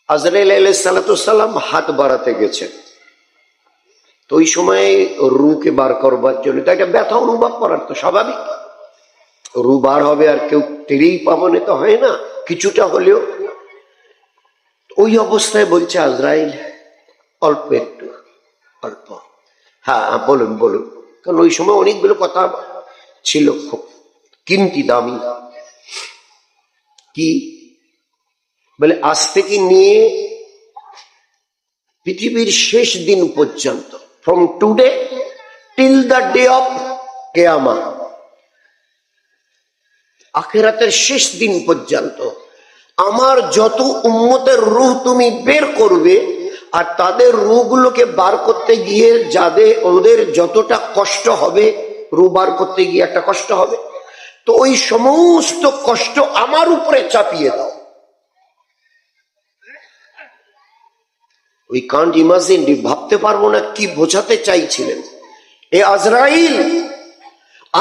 আজরাইল আলাইহিস সালাম হাত বাড়াতে গেছেন, তো ওই সময় রুকে বার করবার জন্য, তো একটা ব্যথা অনুভব করার তো স্বাভাবিক, রু বার হবে আর কেউ টেরেই পাবনে তো হয় না, কিছুটা হলেও। ওই অবস্থায় বলছে আজরাইল অল্প একটু, অল্প, হ্যাঁ বলুন বলুন, কারণ ওই সময় অনেকগুলো কথা ছিল খুব কিমতি দামি। কি বলে, আজ থেকে নিয়ে পৃথিবীর শেষ দিন পর্যন্ত, from today till the day of কিয়ামা, আখিরাতের শেষ দিন পর্যন্ত আমার যত উম্মতের রূহ তুমি বের করবে, আর তাদের রূহগুলোকে বার করতে গিয়ে ওদের যতটা কষ্ট হবে, রূহ বার করতে গিয়ে একটা কষ্ট হবে, তো ওই সমস্ত কষ্ট আমার উপরে চাপিয়ে দাও। উই কান্ট ইমাজিন, ভাবতে পারবো না কি বোঝাতে চাইছিলেন। এ আজরাইল,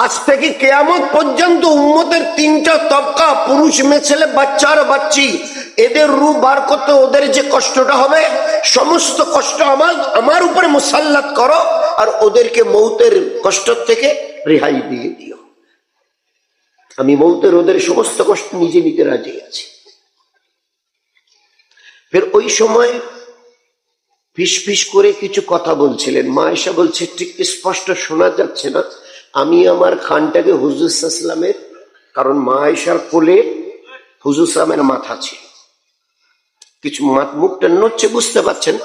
আজ থেকে কিয়ামত পর্যন্ত উম্মতের তিনটা তবকা, পুরুষ মেয়ে ছেলে বাচ্চা আর বাচ্চি, এদের রূহ বার করতে ওদের যে কষ্টটা হবে, সমস্ত কষ্ট আমার উপরে মুসাল্লাত করো, আর ওদেরকে মৌতের কষ্ট থেকে রেহাই দিয়ে দিও। আমি মৌতের ওদের সমস্ত কষ্ট নিজে নিতে রাজি আছি। ফের ওই সময় ফিস ফিস করে কিছু কথা বলছিলেন। মা আয়েশা বলছে ঠিক স্পষ্ট শোনা যাচ্ছে না। আমি আমার খানটাকে হুজুর সাল্লামের, কারণ মা আয়েশার কোলে হুজুর সাল্লামের মাথা ছিল, কিছু মুখটা নড়ছে, বুঝতে পারছেন,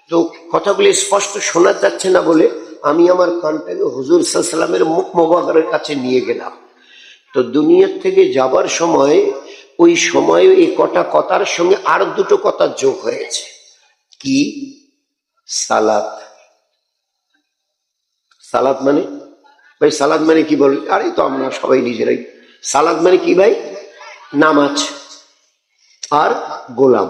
তো কথাগুলি স্পষ্ট শোনা যাচ্ছে না বলে আমি আমার কানটাকে হুজুর সাল্লামের মুখ মোবারকের কাছে নিয়ে গেলাম। তো দুনিয়ার থেকে যাবার সময়, ওই সময় এই কটা কথার সঙ্গে আর দুটো কথা যোগ হয়েছে। কি? সালাত। সালাত মানে ভাই, সালাত মানে কি বল? আরে তো আমরা সবাই নিজেরাই, সালাত মানে কি ভাই? নামাজ আর গোলাম।